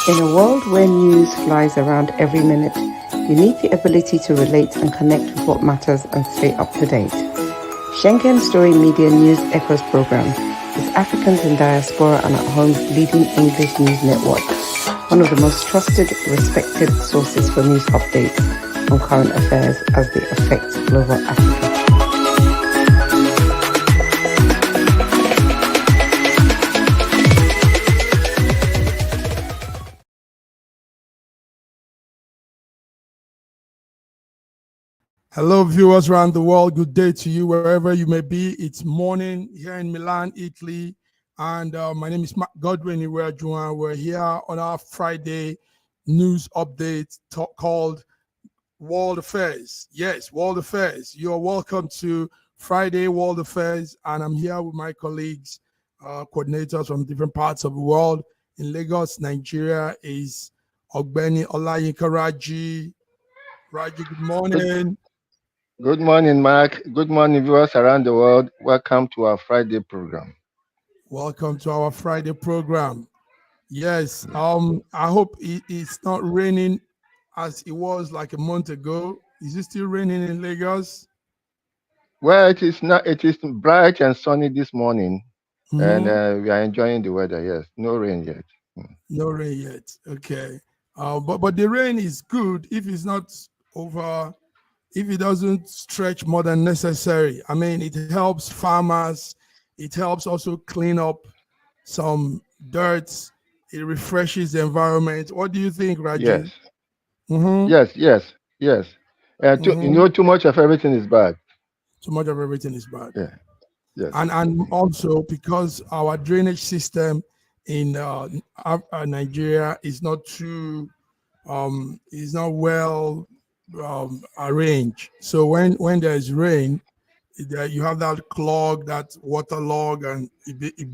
In a world where news flies around every minute, you need the ability to relate and connect with what matters and stay up to date. Schengen Story Media News Echoes program is Africans in Diaspora and at Home's leading English news network, one of the most trusted, respected sources for news updates on current affairs as they affect global Africa. Hello, viewers around the world. Good day to you, wherever you may be. It's morning here in Milan, Italy. And my name is Godwin Iweajuwan. We're here on our Friday news update called World Affairs. Yes, World Affairs. You're welcome to Friday World Affairs. And I'm here with my colleagues, coordinators from different parts of the world. In Lagos, Nigeria is Ogbeni Olayinka Raji. Raji, good morning. Good morning, Mark. Good morning, viewers around the world. Welcome to our Friday program. Welcome to our Friday program. Yes, I hope it's not raining as it was like a month ago. Is it still raining in Lagos? Well, it is not. It is bright and sunny this morning, and we are enjoying the weather. Yes, no rain yet. No rain yet. Okay, but the rain is good if it's not over. If it doesn't stretch more than necessary. I mean, it helps farmers. It helps also clean up some dirt. It refreshes the environment. What do you think, Raji? Yes. Yes. Too much of everything is bad. Too much of everything is bad. Yeah. Yes. And also because our drainage system in Nigeria is not too is not well arranged. So when there's rain, you have that clog, that water log, and it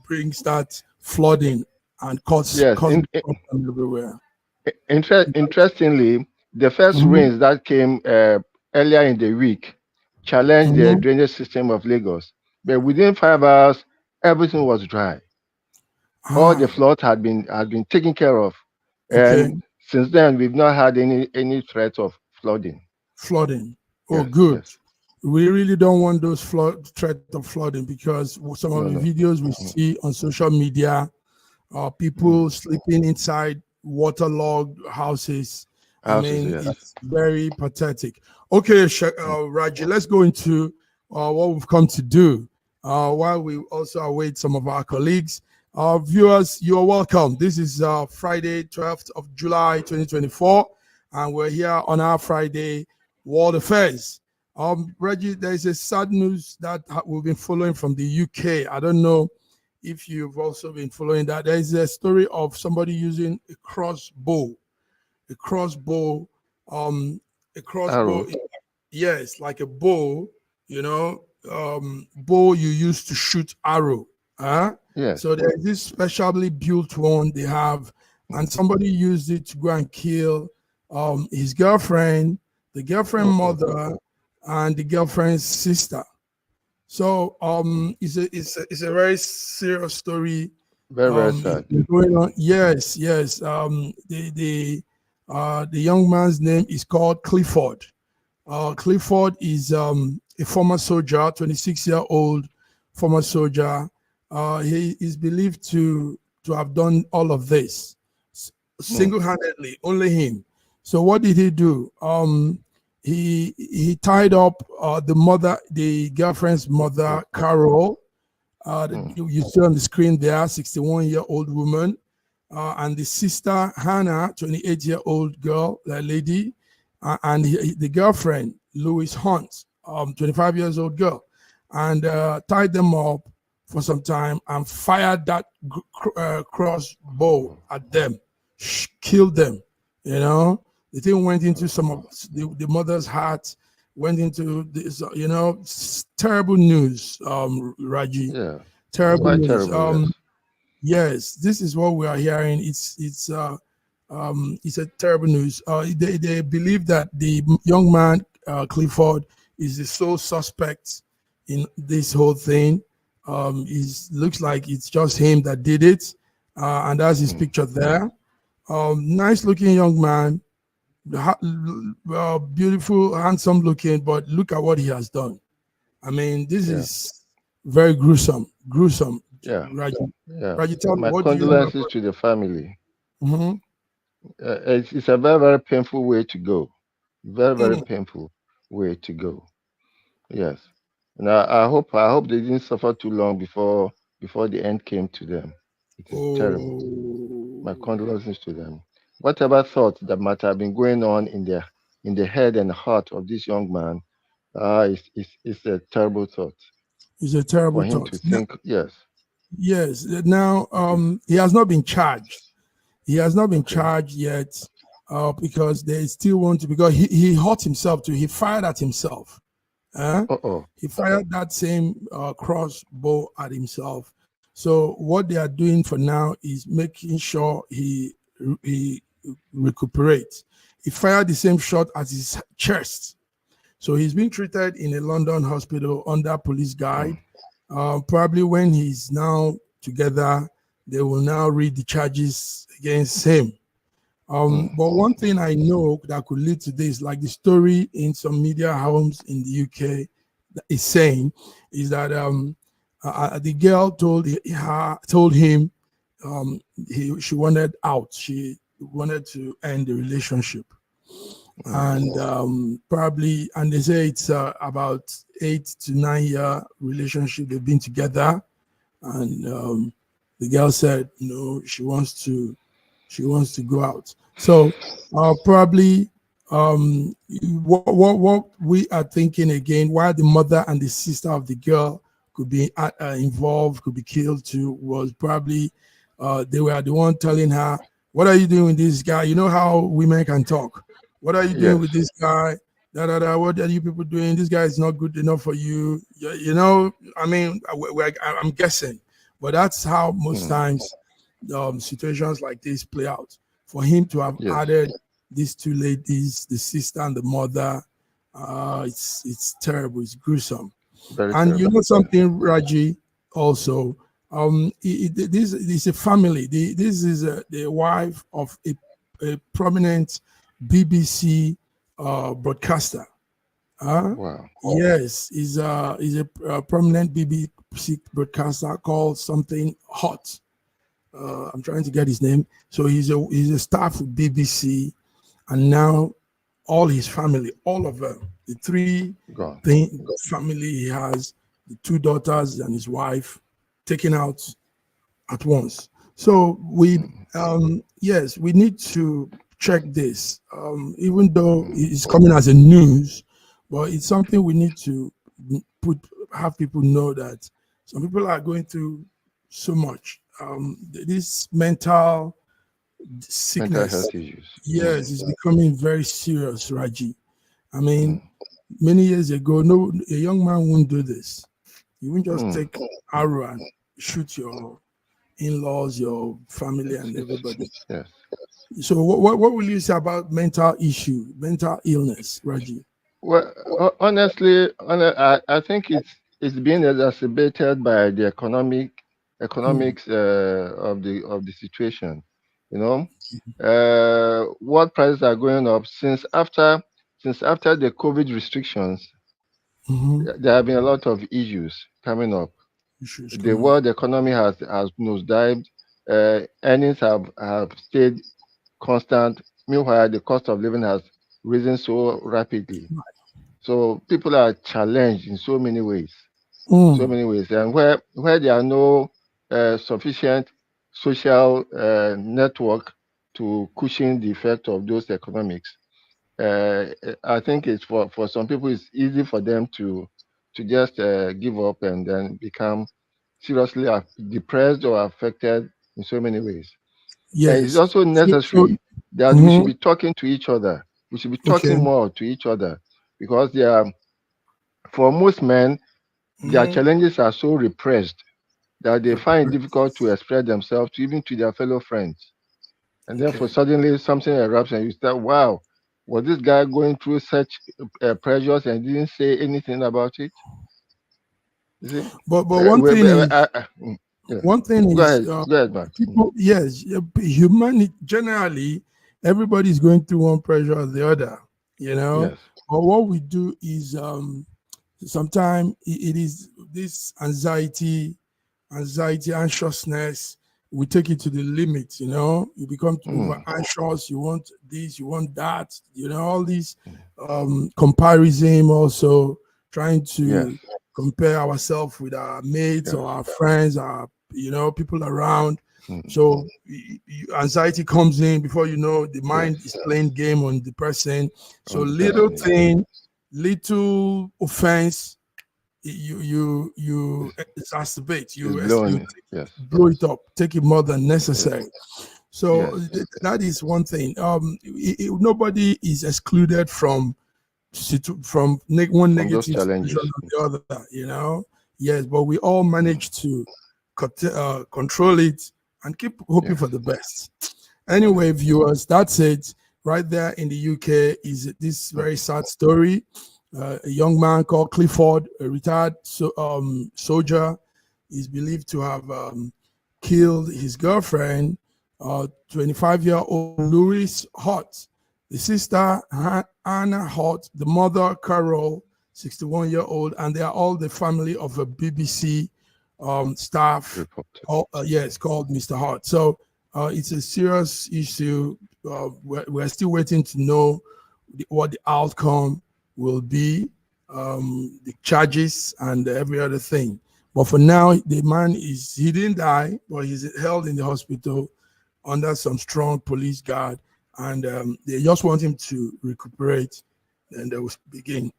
brings that flooding and causes problem everywhere. Interestingly, the first rains that came earlier in the week challenged the drainage system of Lagos, but within 5 hours, everything was dry. All the flood had been taken care of, and since then we've not had any threat of flooding. Oh, yes, good. Yes. We really don't want those threat of flooding, because some of the videos we see on social media, people sleeping inside waterlogged houses. I mean, it's very pathetic. Okay, Raji, let's go into what we've come to do while we also await some of our colleagues. Viewers, you're welcome. This is Friday, 12th of July, 2024, and we're here on our Friday World Affairs. Reggie, there's a sad news that we've been following from the UK. I don't know if you've also been following that. There's a story of somebody using a crossbow. Yes, like a bow, bow you use to shoot arrow. Yes. So there's this specially built one they have, and somebody used it to go and kill his girlfriend, the girlfriend mother, and the girlfriend's sister. So it's a very serious story. Very sad. Going on. Yes. The young man's name is called Clifford. Clifford is a former soldier, 26-year-old former soldier. He is believed to have done all of this single-handedly, only him. So what did he do? He tied up the girlfriend's mother, Carol. You see on the screen there, 61-year-old woman, and the sister, Hannah, 28-year-old girl, that lady, and the girlfriend, Louise Hunt, 25 years old girl, and tied them up for some time and fired that crossbow at them, killed them. The thing went into some of the mother's heart, went into this, terrible news, Raji. Yeah. Terrible news. Terrible, yes, this is what we are hearing. It's a terrible news. They believe that the young man, Clifford, is the sole suspect in this whole thing. Looks like it's just him that did it, and that's his picture there. Nice looking young man, beautiful, handsome looking, but look at what he has done. I mean, this is very gruesome. Yeah. Raji, Yeah. Raji, tell me, My what do you know condolences about? to the family. Mm-hmm. It's a very, very painful way to go. Very, very Mm. painful way to go. Yes. And I hope they didn't suffer too long before the end came to them. It is terrible. My Oh, condolences to them. Whatever thoughts that might have been going on in the head and heart of this young man, it's a terrible thought it's a terrible for him to thought. Now, think. Yes. yes. Now, It is. he has not been charged. He has not been Okay. charged yet, because they still want to. Because he hurt himself too. He fired at himself. Uh-oh. He fired that same crossbow at himself. So what they are doing for now is making sure he recuperates. He fired the same shot at his chest. So he's being treated in a London hospital under police guide. Probably when he's now together, they will now read the charges against him. But one thing I know that could lead to this, like the story in some media homes in the UK is saying, is that the girl told him she wanted out. She wanted to end the relationship, and probably, and they say it's about 8 to 9 year relationship. They've been together, and the girl said no, she wants to go out. So probably what we are thinking again, why the mother and the sister of the girl could be involved, could be killed too, was probably they were the one telling her, what are you doing with this guy? You know how women can talk. What are you doing Yes. with this guy? What are you people doing? This guy is not good enough for you. You know, I mean, I'm guessing, but that's how most times situations like this play out. For him to have Yes. added these two ladies, the sister and the mother, it's terrible. It's gruesome. Very And you terrible. know something, Raji, also, this is a family. This is the wife of a prominent BBC broadcaster. Wow. Yes, he's a prominent BBC broadcaster called something Hot. I'm trying to get his name. So he's a staff with BBC, and now all his family, all of them, the three Gone. family he has, the two daughters and his wife, taken out at once. So we, yes, we need to check this, even though it's coming as a news, but it's something we need to have people know that some people are going through so much. This mental sickness, Mental health issues. yes, is becoming very serious, Raji. I mean, many years ago, no, a young man wouldn't do this. You wouldn't just take arrow and shoot your in-laws, your family, and everybody. Yes. So, what will you say about mental illness, Raji? Well, honestly, I think it's being exacerbated by the economics of the situation. You know, what prices are going up since after the COVID restrictions. There have been a lot of issues coming up. The world economy has nosedived. Earnings have stayed constant. Meanwhile, the cost of living has risen so rapidly. So people are challenged in so many ways, and where there are no sufficient social network to cushion the effect of those economics. I think it's for some people it's easy for them to just give up and then become seriously depressed or affected in so many ways. And it's Yes. also necessary that we should be talking to each other. We should be talking more to each other because for most men, their challenges are so repressed that they find it difficult to express themselves even to their fellow friends. And therefore, suddenly something erupts and you start, wow, was this guy going through such pressures and didn't say anything about it? You see? But one thing is, One thing Go is, ahead, people, yes, humanity, generally, everybody's going through one pressure or the other, you know. Yes. But what we do is sometimes it is this anxiousness, we take it to the limit, you know. You become over anxious, you want this, you want that, you know, all these comparison, also trying to compare ourselves with our mates or our friends, our, you know, people around. So anxiety comes in before you know, the mind is playing game on the person. So little thing, little offense, you exacerbate, you blow it up, take it more than necessary. So that is one thing. Nobody is excluded from one negative situation or the other, you know. Yes, but we all manage to control it and keep hoping for the best. Anyway, viewers, that's it. Right there in the UK is this very sad story. A young man called Clifford, a retired soldier, is believed to have killed his girlfriend, 25-year-old Louise Hart, the sister Anna Hart, the mother Carol, 61-year-old, and they are all the family of a BBC staff. Yes, called Mr. Hart. So it's a serious issue. We're still waiting to know what the outcome will be, the charges and every other thing. But for now, the man he didn't die, but he's held in the hospital under some strong police guard, and they just want him to recuperate, and they will begin.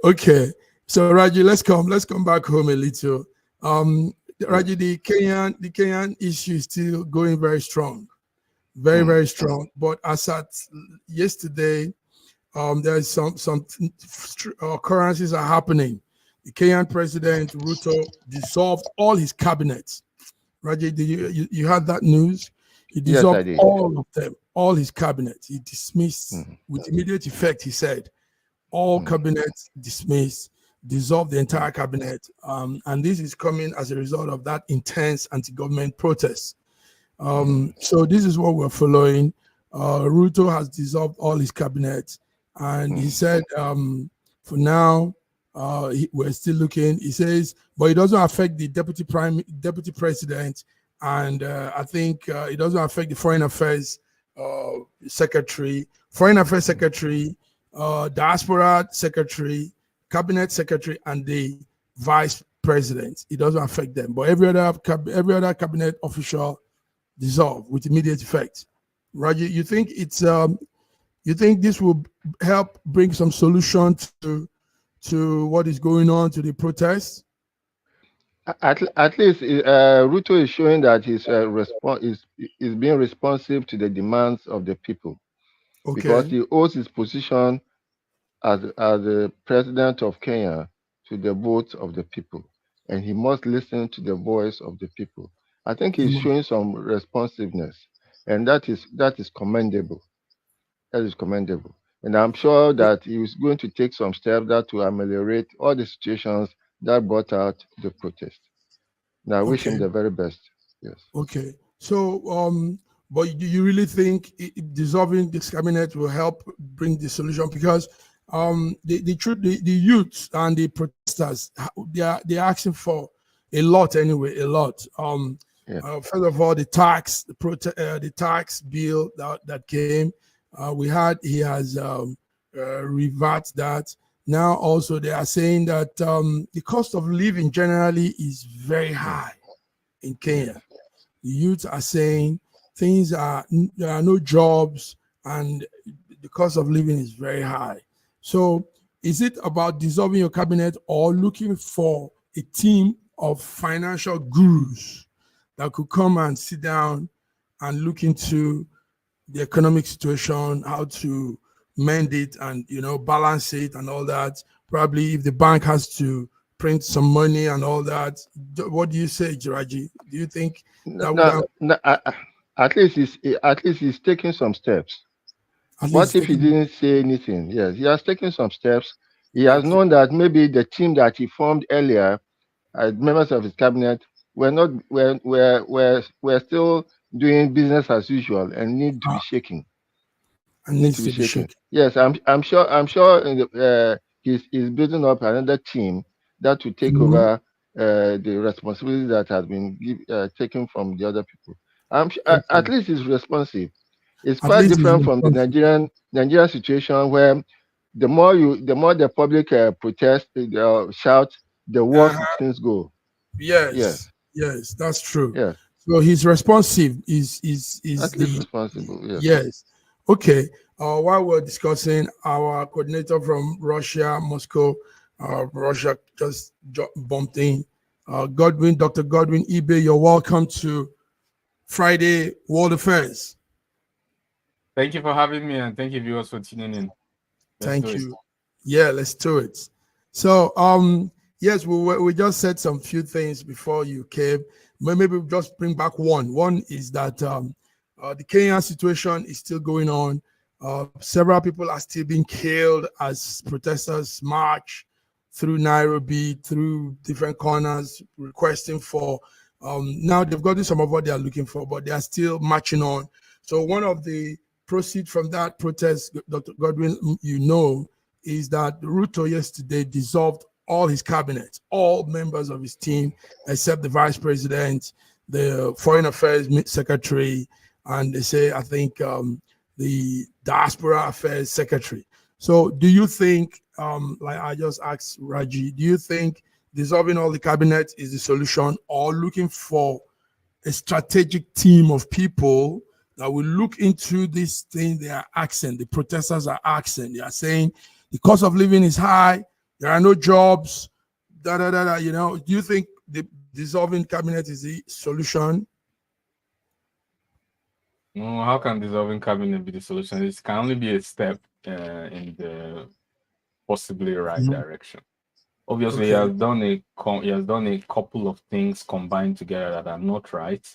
Okay, so Raji, let's come back home a little. Raji, the Kenyan issue is still going very strong, very strong. But as at yesterday, there's some occurrences are happening. The Kenyan president Ruto dissolved all his cabinets. Raji, you had that news? He dissolved all of them, all his cabinets. He dismissed with immediate effect. He said, all cabinets dismissed, dissolved the entire cabinet, and this is coming as a result of that intense anti-government protest. So this is what we're following. Ruto has dissolved all his cabinets, and he said, for now, we're still looking. He says, but it doesn't affect the deputy president, and I think it doesn't affect the foreign affairs secretary, diaspora secretary, cabinet secretary, and the vice president. It doesn't affect them, but every other cabinet official dissolved with immediate effect. Raji, you think it's you think this will help bring some solution to what is going on, to the protests? At least Ruto is showing that he's is being responsive to the demands of the people, because he owes his position as the president of Kenya to the vote of the people, and he must listen to the voice of the people. I think he's showing some responsiveness, and that is commendable. That is commendable, and I'm sure that he is going to take some steps that to ameliorate all the situations that brought out the protest. Now, I wish him the very best. Yes. Okay. So, but do you really think dissolving this cabinet will help bring the solution? Because the youth and the protesters, they're asking for a lot anyway, a lot. First of all, the tax bill that came, he has reversed that. Now also they are saying that the cost of living generally is very high in Kenya. The youth are saying there are no jobs and the cost of living is very high. So is it about dissolving your cabinet or looking for a team of financial gurus that could come and sit down and look into the economic situation, how to mend it and, you know, balance it and all that? Probably if the bank has to print some money and all that. What do you say, Jiraji? Do you think that at least he's taking some steps? What if he didn't say anything? Yes, he has taken some steps. He has known that maybe the team that he formed earlier, members of his cabinet, we're still doing business as usual and need to be shaken. And needs to be shaken. Yes, I'm sure he's building up another team that will take over the responsibility that has been taken from the other people. At least he's responsive. It's quite different from the Nigerian situation where the more the public protest, shout, the worse things go. Yes, that's true. Yes. So he's responsive. Is responsible? Yes. Yes. Okay. While we're discussing, our coordinator from Russia, Moscow, Russia just bumped in. Dr. Godwin Ibe, you're welcome to Friday World Affairs. Thank you for having me, and thank you viewers for tuning in. Thank you. Yeah, let's do it. So, yes, we just said some few things before you came. Maybe we'll just bring back one. One is that the Kenyan situation is still going on. Several people are still being killed as protesters march through Nairobi, through different corners, requesting for, now they've gotten some of what they are looking for, but they are still marching on. So one of the proceeds from that protest, Dr. Godwin, is that Ruto yesterday dissolved all his cabinet, all members of his team, except the vice president, the foreign affairs secretary, and they say, I think, the Diaspora affairs secretary. So do you think, like I just asked Raji, do you think dissolving all the cabinet is the solution, or looking for a strategic team of people that will look into this thing they are asking, the protesters are asking? They are saying the cost of living is high, there are no jobs, do you think the dissolving cabinet is the solution? No, how can dissolving cabinet be the solution? It can only be a step in the possibly right direction. Obviously, he has done a couple of things combined together that are not right,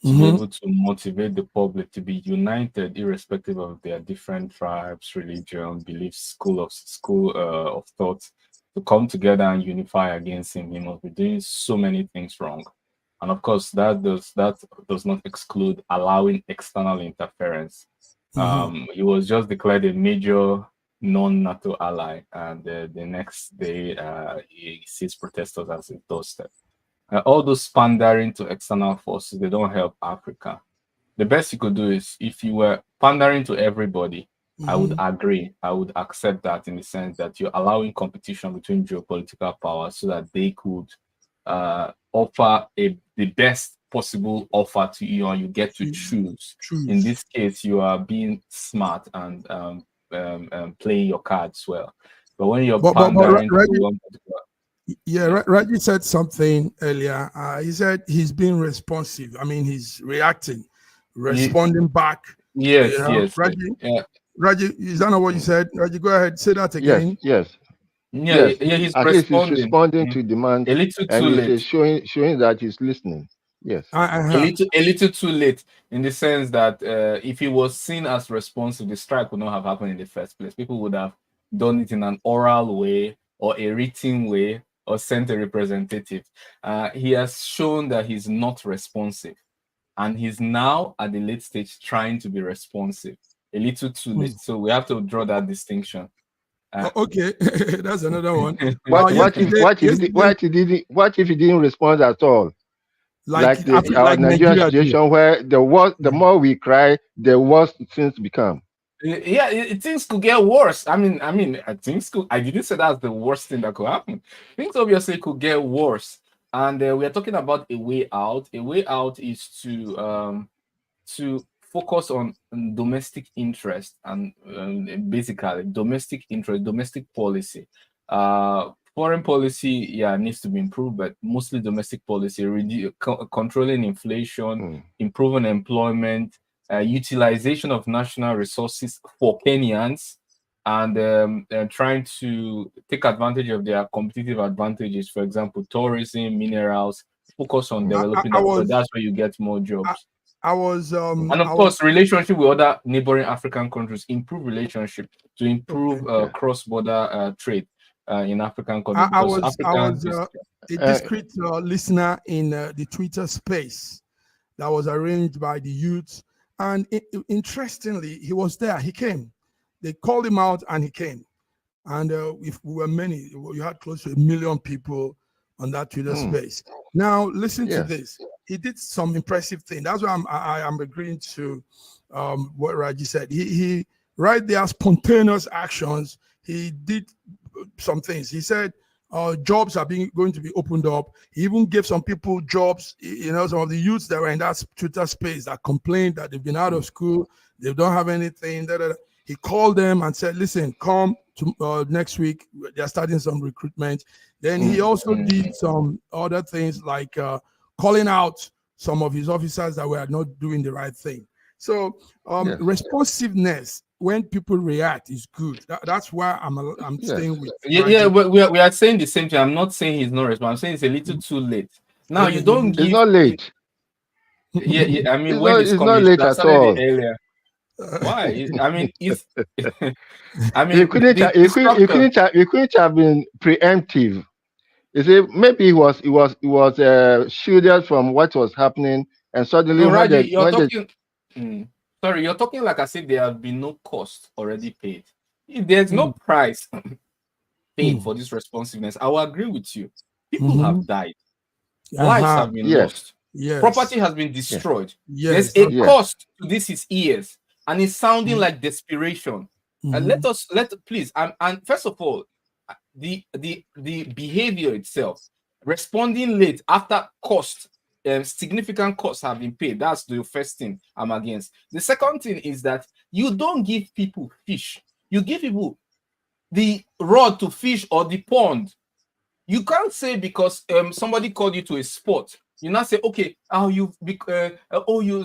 to be able to motivate the public to be united, irrespective of their different tribes, religion, beliefs, school of thought, to come together and unify against him. He must be doing so many things wrong. And of course, that does not exclude allowing external interference. He was just declared a major non-NATO ally, and the next day he sees protesters as a doorstep. All those pandering to external forces, they don't help Africa. The best you could do is, if you were pandering to everybody, I would agree. I would accept that, in the sense that you're allowing competition between geopolitical powers so that they could offer the best possible offer to you, and you get to choose. In this case, you are being smart and playing your cards well. But when you're pandering to one particular... Raji said something earlier. He said he's being responsive. I mean, he's reacting, responding back. Yes. Raji, is that not what you said? Raji, go ahead, say that again. Yes. He's responding to demands, a little too and late. He's showing that he's listening. Yes, a little too late, in the sense that if he was seen as responsive, the strike would not have happened in the first place. People would have done it in an oral way or a written way, or sent a representative. He has shown that he's not responsive, and he's now at the late stage trying to be responsive. A little too late. So we have to draw that distinction. Okay, that's another one. What if he didn't respond at all? Like our Nigerian situation, where the more we cry, the worse things become. Things could get worse. I didn't say that's the worst thing that could happen. Things obviously could get worse, and we are talking about a way out. A way out is to focus on domestic interest, and basically domestic interest, domestic policy. Foreign policy, needs to be improved, but mostly domestic policy, controlling inflation, improving employment, utilization of national resources for Kenyans, and trying to take advantage of their competitive advantages. For example, tourism, minerals. Focus on developing them, so that's where you get more jobs. And of course, relationship with other neighboring African countries, improve relationship to improve cross-border trade. in African countries. I was a discreet listener in the Twitter space that was arranged by the youth. And interestingly, he was there. He came. They called him out and he came. And if we were many, you had close to 1 million people on that Twitter space. Now, listen to this. He did some impressive thing. That's why I'm agreeing to what Raji said. He right there, spontaneous actions. He did some things. He said jobs are going to be opened up. He even gave some people jobs. You know, some of the youths that were in that Twitter space that complained that they've been out of school, they don't have anything. He called them and said, "Listen, come to next week. They're starting some recruitment." Then he also did some other things like calling out some of his officers that were not doing the right thing. So responsiveness when people react is good. That's why I'm staying with. We are saying the same thing. I'm not saying he's not responsible. I'm saying it's a little too late. Now you don't. It's not late. I mean, it's when not, it's coming, not late at all. Earlier. Why? I mean, it's. I mean, you couldn't have been preemptive. You see, maybe he was shielded from what was happening, and suddenly Sorry, you're talking like as if there have been no cost already paid. If there's no price paid for this responsiveness, I will agree with you. People have died. Lives have been lost. Yes. Property has been destroyed. There's a cost to this is years, and it's sounding like desperation. And please, and first of all, the behavior itself, responding late after cost, significant costs have been paid. That's the first thing I'm against. The second thing is that you don't give people fish. You give people the rod to fish or the pond. You can't say because somebody called you to a sport, you not say, okay, you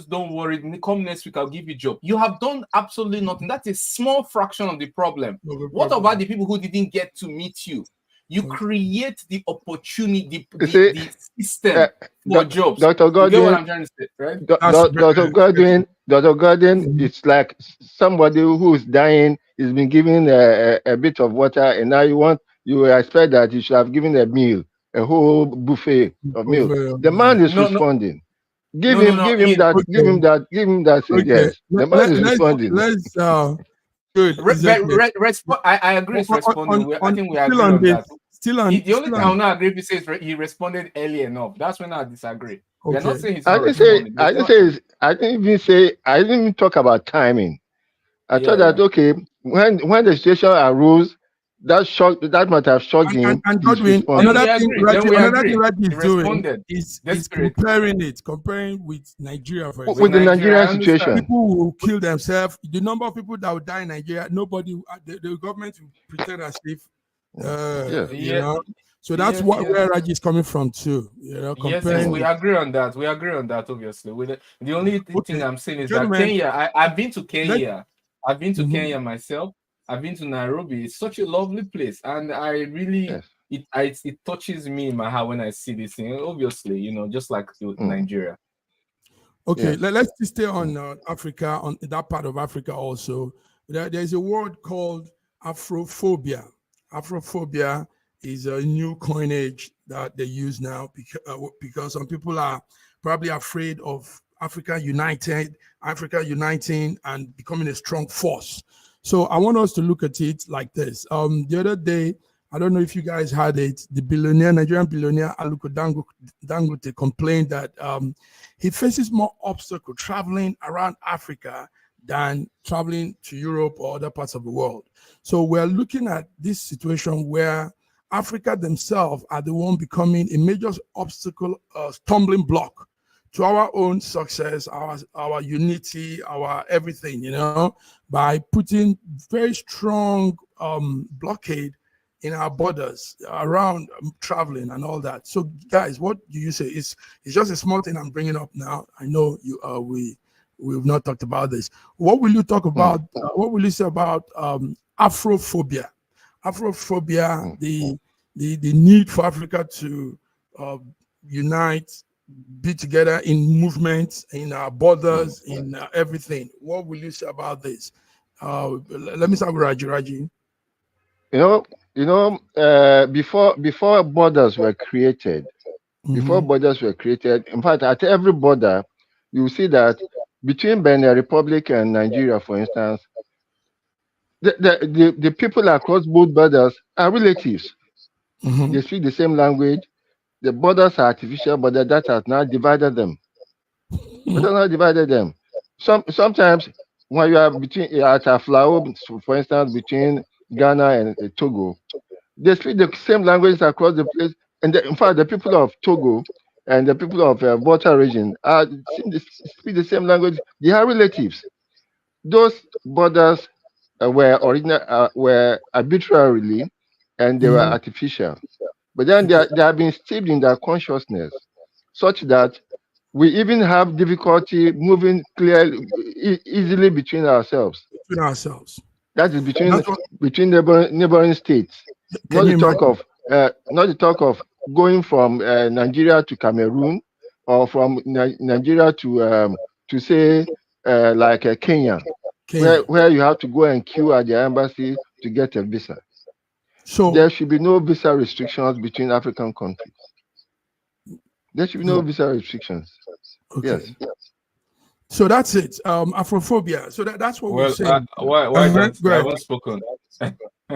don't worry, come next week, I'll give you a job. You have done absolutely nothing. That's a small fraction of the problem. What about the people who didn't get to meet you? You create the opportunity, the system for jobs. Dr. Gordon, you get what I'm trying to say, right? Dr. Gordon, it's like somebody who is dying has been given a bit of water, and now you expect that you should have given a meal, a whole buffet of meal. The man is responding. Give him that. Yes, the man is responding. Good. I agree. Responding. I think we agree on that. The only thing I will not agree with is he responded early enough. That's when I disagree. We are not saying he's not responding. I didn't even talk about timing. I thought that when the situation arose, that might have shocked him. And Godwin, another thing Raji is doing is comparing with Nigeria, for example. With the Nigerian situation. People will kill themselves. The number of people that will die in Nigeria, nobody, the government will pretend as if, you know. So that's where Raji is coming from too. You know, yes, we agree on that. We agree on that, obviously. The only thing I'm saying is that Kenya, I've been to Kenya. I've been to Kenya myself. I've been to Nairobi. It's such a lovely place, and I really it touches me in my heart when I see this thing. Obviously, you know, just like Nigeria. Okay, let's stay on Africa, on that part of Africa also. There's a word called Afrophobia. Afrophobia is a new coinage that they use now because some people are probably afraid of Africa uniting and becoming a strong force. So I want us to look at it like this. The other day, I don't know if you guys had it, the Nigerian billionaire Aliko Dangote complained that he faces more obstacles traveling around Africa than traveling to Europe or other parts of the world. So we're looking at this situation where Africa themselves are the one becoming a major obstacle, stumbling block to our own success, our unity, our everything, you know, by putting very strong blockade in our borders around traveling and all that. So, guys, what do you say? It's just a small thing I'm bringing up now. I know we've not talked about this. What will you talk about? What will you say about Afrophobia? Afrophobia, the need for Africa to unite, be together in movements, in our borders, in everything. What will you say about this? Let me start with Raji. before borders were created, in fact, at every border, you see that between Benin Republic and Nigeria, for instance, the people across both borders are relatives. They speak the same language. The borders are artificial, but that has now divided them. Sometimes when you are at a flower, for instance, between Ghana and Togo, they speak the same languages across the place. And in fact, the people of Togo and the people of Volta region speak the same language. They are relatives. Those borders were arbitrarily, and they were artificial. But then they have been steeped in their consciousness, such that we even have difficulty moving easily between ourselves. That is between neighboring states. Not the talk of going from Nigeria to Cameroon, or from Nigeria to say like Kenya, where you have to go and queue at the embassy to get a visa. So there should be no visa restrictions between African countries. There should be no visa restrictions. Okay. Yes. So that's it. Afrophobia. So that's what we're saying. Why that? I haven't spoken.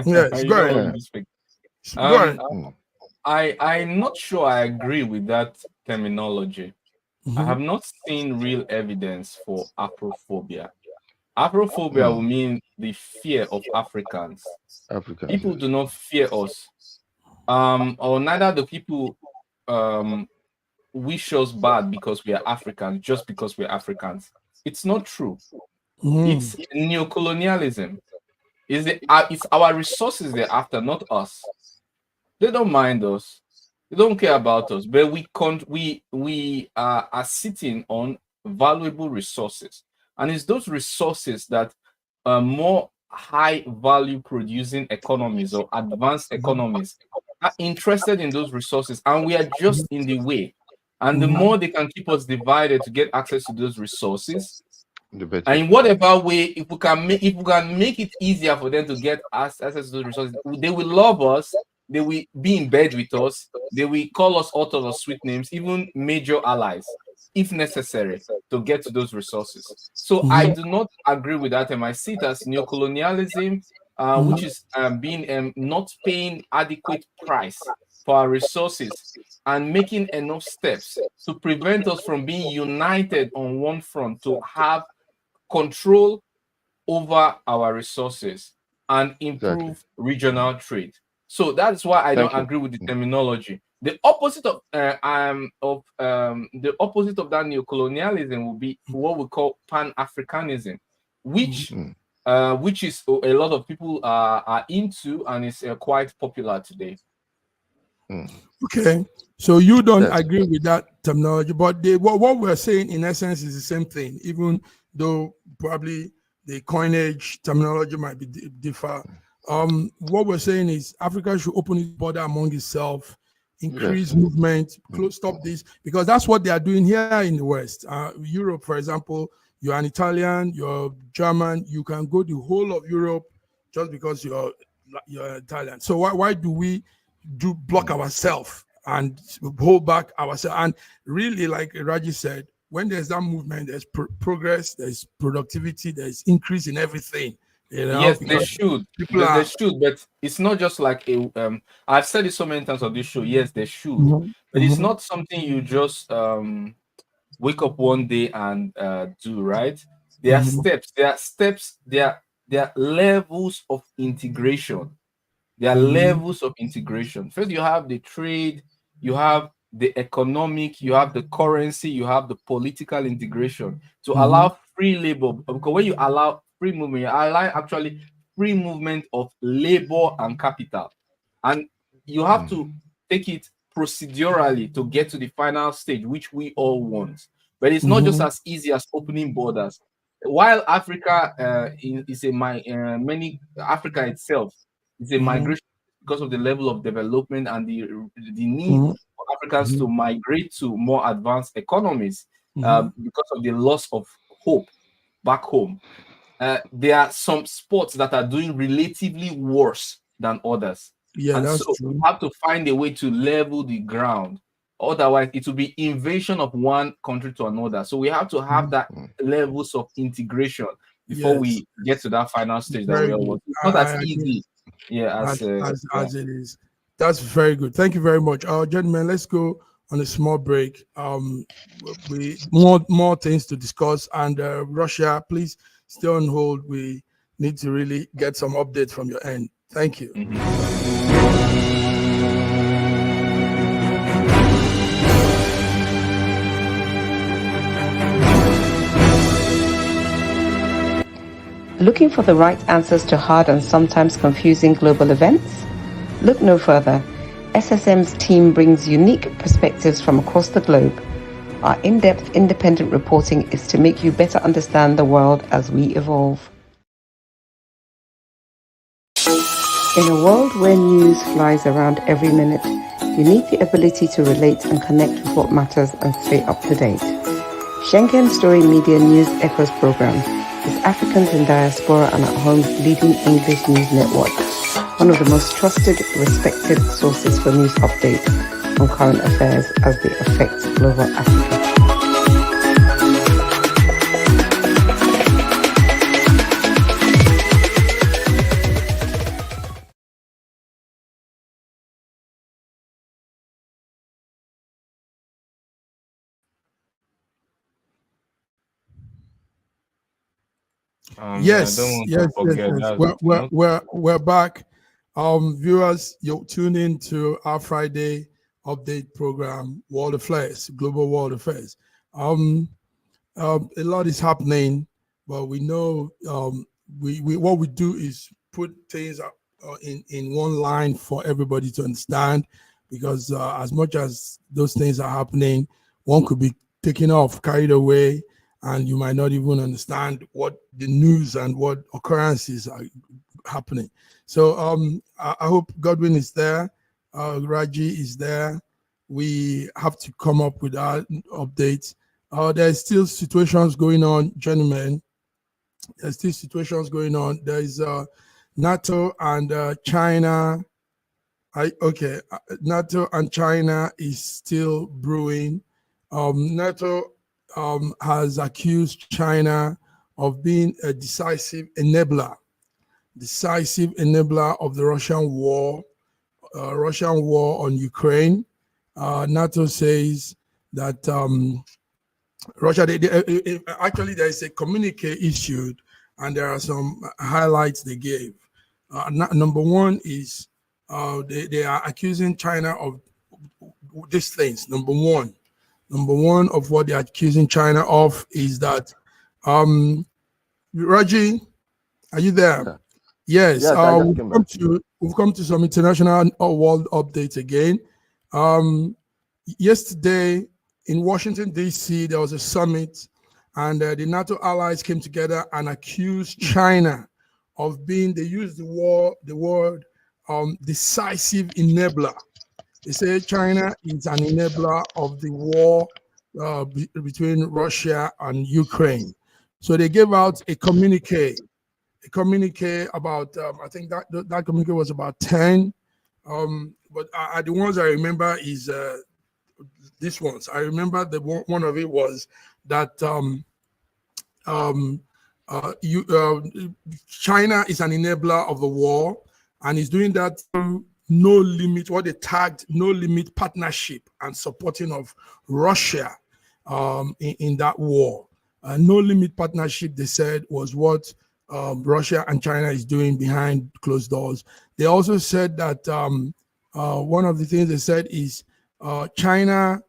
Yes, go ahead. I'm not sure I agree with that terminology. I have not seen real evidence for Afrophobia. Afrophobia will mean the fear of Africans. People do not fear us. Or neither do people wish us bad because we are Africans, just because we're Africans. It's not true. It's neocolonialism. It's our resources they're after, not us. They don't mind us. They don't care about us. But we are sitting on valuable resources. And it's those resources that more high value producing economies or advanced economies are interested in those resources. And we are just in the way. And the more they can keep us divided to get access to those resources, and in whatever way, if we can make it easier for them to get access to those resources, they will love us, they will be in bed with us, they will call us all sorts of sweet names, even major allies, if necessary, to get to those resources. So I do not agree with that, and I see it as neocolonialism, which is being not paying adequate price for our resources and making enough steps to prevent us from being united on one front to have control over our resources and improve regional trade. So that's why I don't agree with the terminology. The opposite of that neocolonialism will be what we call Pan-Africanism, which is a lot of people are into and is quite popular today. Okay, so you don't agree with that terminology, but what we're saying in essence is the same thing, even though probably the coinage terminology might be differ. What we're saying is Africa should open its border among itself, increase movement, stop this, because that's what they are doing here in the West. Europe, for example, you're an Italian, you're German, you can go the whole of Europe just because you're Italian. So why do we block ourselves and hold back ourselves? And really, like Raji said, when there's that movement, there's progress, there's productivity, there's increase in everything. Yes, they should. They should, but it's not just like a. I've said it so many times on this show. Yes, they should, but it's not something you just wake up one day and do. Right? There are steps. There are steps. There are levels of integration. There are levels of integration. First, you have the trade, you have the economic, you have the currency, you have the political integration to allow free labor. Because when you allow free movement, you allow actually free movement of labor and capital. And you have to take it procedurally to get to the final stage, which we all want. But it's not just as easy as opening borders. While Africa Africa itself is a migration because of the level of development and the need for Africans to migrate to more advanced economies because of the loss of hope back home. There are some spots that are doing relatively worse than others. Yeah, and that's so true. we have to find a way to level the ground. Otherwise, it will be invasion of one country to another. So we have to have that levels of integration before we get to that final stage that we all want. It's not as easy, as it is. That's very good. Thank you very much, gentlemen. Let's go on a small break. We more things to discuss. And Russia, please stay on hold. We need to really get some updates from your end. Thank you. Looking for the right answers to hard and sometimes confusing global events? Look no further. SSM's team brings unique perspectives from across the globe. Our in-depth independent reporting is to make you better understand the world as we evolve. In a world where news flies around every minute, you need the ability to relate and connect with what matters and stay up to date. Schengen Story Media News Echoes program is Africans in Diaspora and at Home's leading English news network, one of the most trusted, respected sources for news updates on current affairs as they affect global Africa. Yes. We're back. Viewers, you tune in to our Friday update program, World Affairs, Global World Affairs. A lot is happening, but we know what we do is put things in one line for everybody to understand, because as much as those things are happening, one could be taken off, carried away, and you might not even understand what the news and what occurrences are happening. So I hope Godwin is there, Raji is there. We have to come up with our updates. There's still situations going on, gentlemen. There's still situations going on. There is NATO and China. NATO and China is still brewing. NATO has accused China of being a decisive enabler of the Russian war on Ukraine. NATO says that Russia, actually there is a communique issued, and there are some highlights they gave. Number one is they are accusing China of these things. Number one of what they're accusing China of is that, Raji, are you there? Yes. We've come to some international world updates again. Yesterday in Washington, D.C., there was a summit, and the NATO allies came together and accused China of being, they used the word decisive enabler. They say China is an enabler of the war between Russia and Ukraine. So they gave out a communique about, I think that communique was about 10, but the ones I remember is these ones. I remember one of it was that China is an enabler of the war, and is doing that through no limit, what they tagged no limit partnership and supporting of Russia in that war. No limit partnership, they said, was what Russia and China is doing behind closed doors. They also said that one of the things they said is China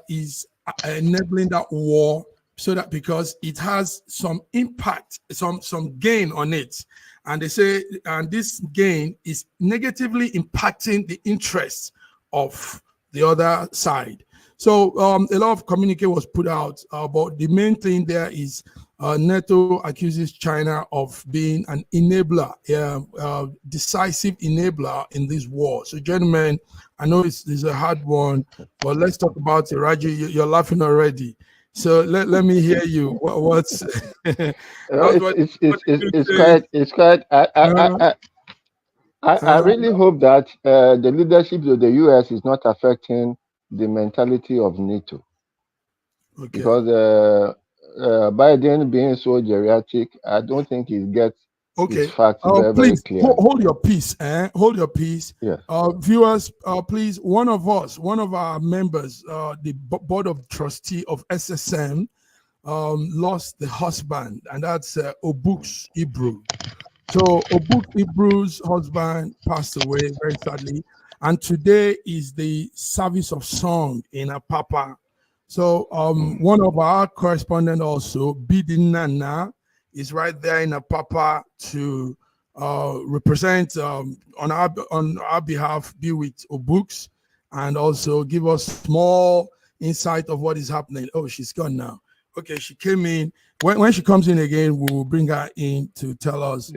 is enabling that war so that because it has some impact, some gain on it. And they say, and this gain is negatively impacting the interests of the other side. So a lot of communique was put out, but the main thing there is NATO accuses China of being an enabler, decisive enabler in this war. So, gentlemen, I know it's a hard one, but let's talk about it. Raji, you're laughing already. So let me hear you. It's quite. I really hope that the leadership of the US is not affecting the mentality of NATO. Okay. Because Biden being so geriatric, I don't think he gets his facts very clear. Hold your peace, hold your peace. Yes. Viewers, please, one of our members, the board of trustee of SSM, lost the husband, and that's Obuk's Ibru. So Obuk Ibru's husband passed away very sadly, and today is the service of song in Apapa. So one of our correspondents also, Bidi Nana, is right there in Apapa to represent on our behalf, be with Obuks, and also give us small insight of what is happening. Oh, she's gone now. Okay, she came in. When she comes in again, we will bring her in to tell us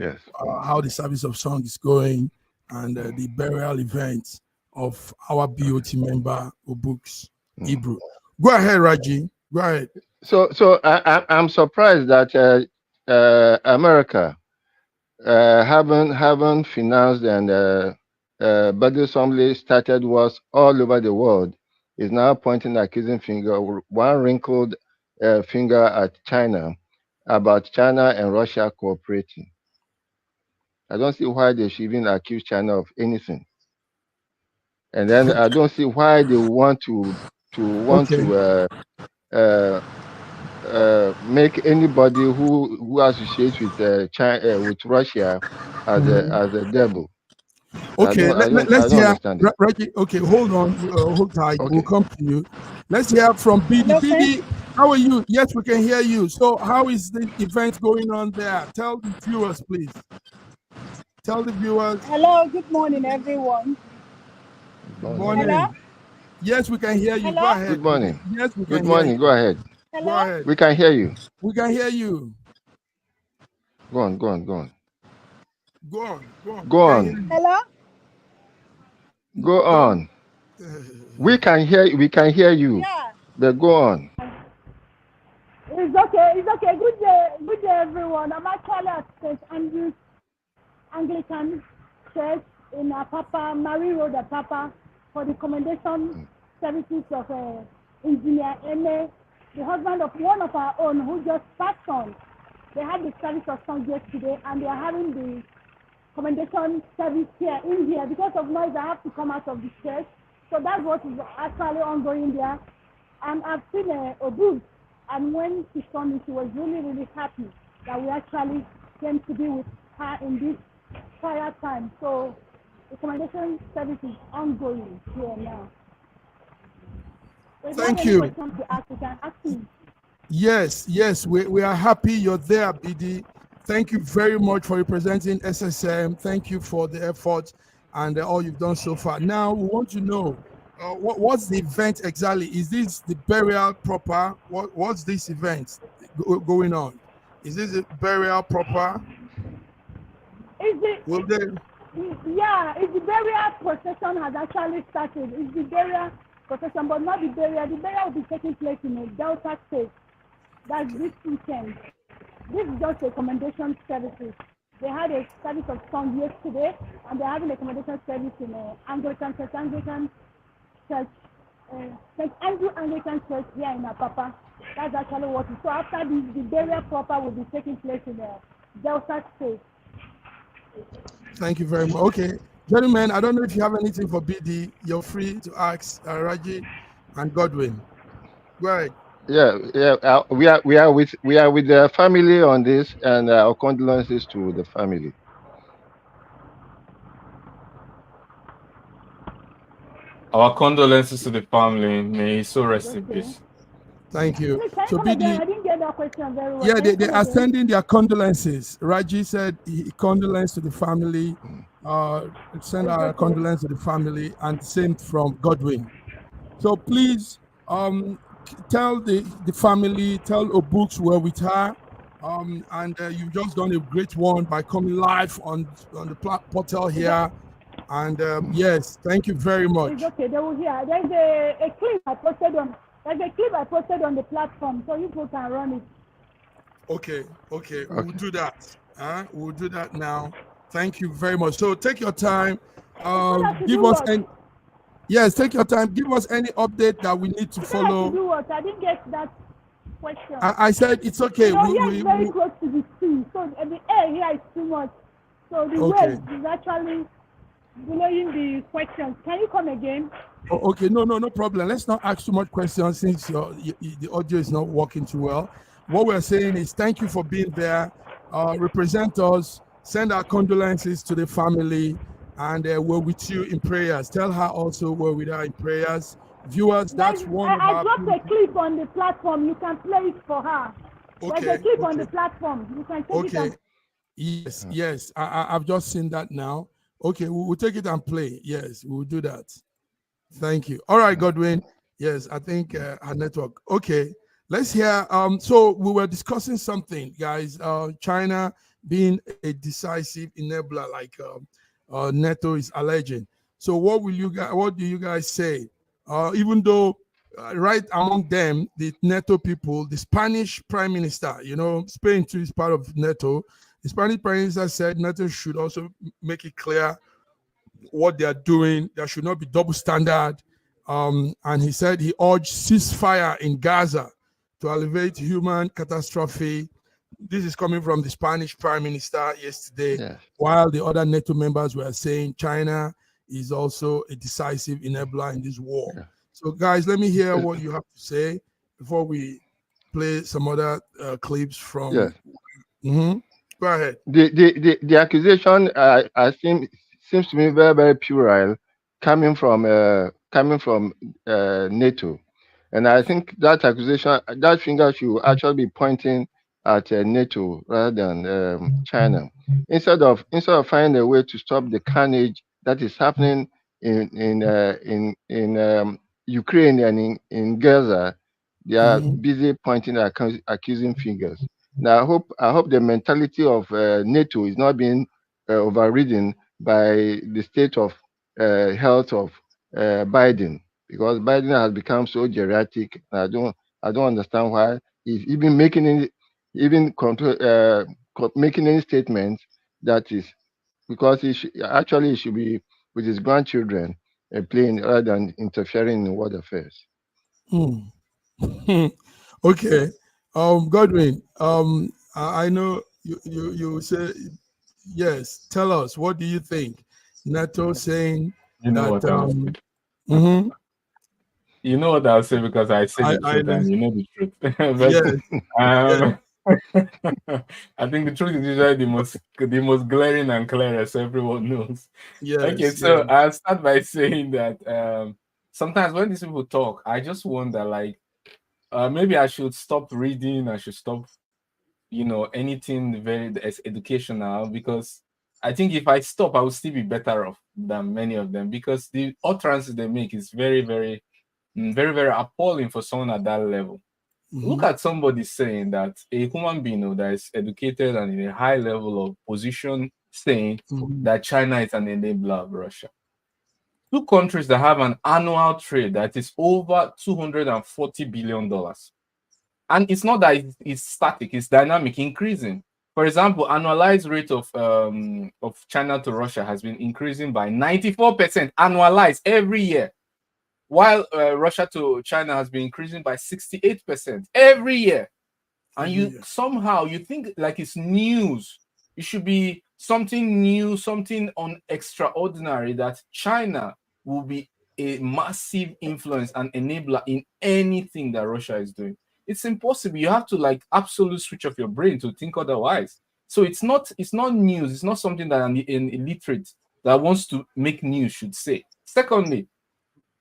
how the service of song is going and the burial event of our BOT member, Obuk's Ibru. Go ahead, Raji. Go ahead. So I'm surprised that America haven't financed and Body Assembly started wars all over the world. Is now pointing accusing finger, one wrinkled finger at China about China and Russia cooperating. I don't see why they should even accuse China of anything. And then I don't see why they want to make anybody who associates with China with Russia as a devil. Okay, let's hear. Understand it. Reggie, okay, hold on, hold tight. Okay. We'll come to you. Let's hear from Bidi. Bidi, how are you? Yes, we can hear you. So, how is the event going on there? Tell the viewers, please. Tell the viewers. Hello, good morning, everyone. Good morning. Hello? Yes, we can hear you. Hello? Go ahead. Good morning. Yes, we can Good morning. hear you. Go ahead. Hello? Go ahead. We can hear you. We can hear you. Go on. Go on. Hello? Go on. We can hear you. Yeah. But go on. It's okay. Good day, everyone. I'm actually at St. Andrew's Anglican Church in Apapa, Marie Road, Apapa, for the commendation services of Engineer Eme, the husband of one of our own who just passed on. They had the service of song yesterday, and they are having the commendation service here because of noise. I have to come out of the church, so that's what is actually ongoing there. And I've seen Obud, and when she saw me, she was really, really happy that we actually came to be with her in this quiet time. So the commendation service is ongoing here now. So thank you. To ask, you can ask me. Yes, we are happy you're there, Bidi. Thank you very much for representing SSM. Thank you for the effort and all you've done so far. Now, we want to know, what's the event exactly? Is this the burial proper? What's this event going on? Is this a burial proper? It's the burial procession has actually started. It's the burial procession, but not the burial. The burial will be taking place in a Delta state. That's this weekend. This is just a commendation services. They had a service of song yesterday, and they're having a commendation service in Anglican Church, St. Andrew Anglican Church here in Apapa. That's actually what it is. So after the burial proper will be taking place in Delta State. Thank you very much. Okay, gentlemen, I don't know if you have anything for BD. You're free to ask Raji and Godwin. Go ahead. Yeah. We are with the family on this, and our condolences to the family. Our condolences to the family. May he so rest in peace. Thank you. So BD, I didn't get that question very well. Yeah, they are sending their condolences. Raji said he condolence to the family. Send our condolence to the family, and same from Godwin. So please, tell the family, tell Obuks we're with her, and you've just done a great one by coming live on the portal here. And yes, thank you very much. It's okay, they will hear. There's a clip I posted on. There's a clip I posted on the platform, so you people can run it. Okay. We'll do that. We'll do that now. Thank you very much. So take your time. Give us any. Yes, take your time. Give us any update that we need to follow. Do what? I didn't get that question. I said it's okay. Here is very close to the sea, so the air here is too much. So the wave is actually blowing the questions. Can you come again? Oh, okay, no problem. Let's not ask too much questions since the audio is not working too well. What we're saying is thank you for being there. Represent us. Send our condolences to the family, and we're with you in prayers. Tell her also we're with her in prayers. Viewers, that's one of our... I dropped a clip on the platform. You can play it for her. Okay. There's a clip on the platform. You can take it and... Yes. I've just seen that now. Okay, we'll take it and play. Yes, we'll do that. Thank you. All right, Godwin. Yes, I think our network. Okay, let's hear. So we were discussing something, guys. China being a decisive enabler, like NATO is alleging. So what do you guys say? Even though right among them, the NATO people, the Spanish Prime Minister, Spain too is part of NATO. The Spanish Prime Minister said NATO should also make it clear what they are doing. There should not be double standard. And he said he urged ceasefire in Gaza to alleviate human catastrophe. This is coming from the Spanish Prime Minister yesterday, while the other NATO members were saying China is also a decisive enabler in this war. Yeah. So, guys, let me hear what you have to say before we play some other clips from... Yeah. Mm-hmm. Go ahead. The accusation seems to me very, very puerile, coming from NATO, and I think that accusation, that finger should actually be pointing at NATO rather than China. Instead of finding a way to stop the carnage that is happening in Ukraine and in Gaza, they are busy pointing at accusing fingers. Now, I hope the mentality of NATO is not being overridden by the state of health of Biden, because Biden has become so geriatric. I don't understand why he's even making any statements that is, because he should be with his grandchildren playing rather than interfering in world affairs. Okay. Godwin, I know you say yes. Tell us, what do you think? NATO saying that. You know what I'll say, because I say the truth, and you know the truth. I think the truth is usually the most glaring and clearest, so everyone knows. Yes. Okay, so I'll start by saying that sometimes when these people talk, I just wonder, like, maybe I should stop reading. I should stop, anything very educational, because I think if I stop, I will still be better off than many of them, because the utterances they make is very, very, very, very appalling for someone at that level. Look at somebody saying that a human being that is educated and in a high level of position saying that China is an enabler of Russia. Two countries that have an annual trade that is over $240 billion. And it's not that it's static, it's dynamic, increasing. For example, annualized rate of China to Russia has been increasing by 94% annualized every year, while Russia to China has been increasing by 68% every year. And you think like it's news. It should be something new, something extraordinary, that China will be a massive influence and enabler in anything that Russia is doing. It's impossible. You have to absolute switch off your brain to think otherwise. So it's not news. It's not something that an illiterate that wants to make news should say. Secondly,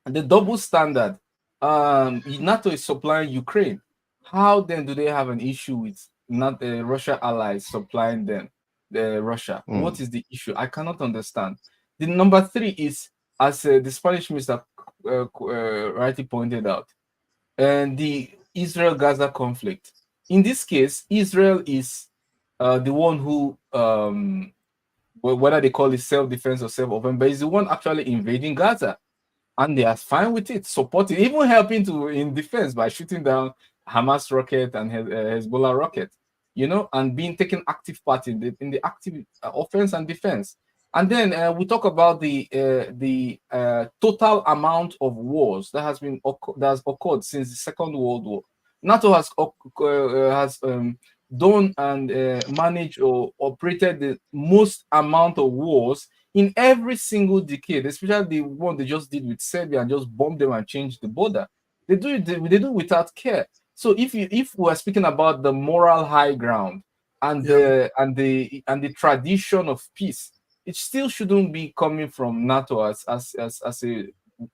the double standard. NATO is supplying Ukraine. How then do they have an issue with not the Russia allies supplying them, Russia? What is the issue? I cannot understand. The number three is, as the Spanish minister rightly pointed out, and the Israel-Gaza conflict. In this case, Israel is the one who, whether they call it self-defense or self-offense, but is the one actually invading Gaza. And they are fine with it, supporting, even helping in defense by shooting down Hamas rocket and Hezbollah rocket. you know, and being taking active part in the active offense and defense. And then we talk about the total amount of wars that has occurred since the Second World War. NATO has done and managed or operated the most amount of wars in every single decade, especially the one they just did with Serbia and just bombed them and changed the border. They do it without care. So if we are speaking about the moral high ground and the tradition of peace, it still shouldn't be coming from NATO as a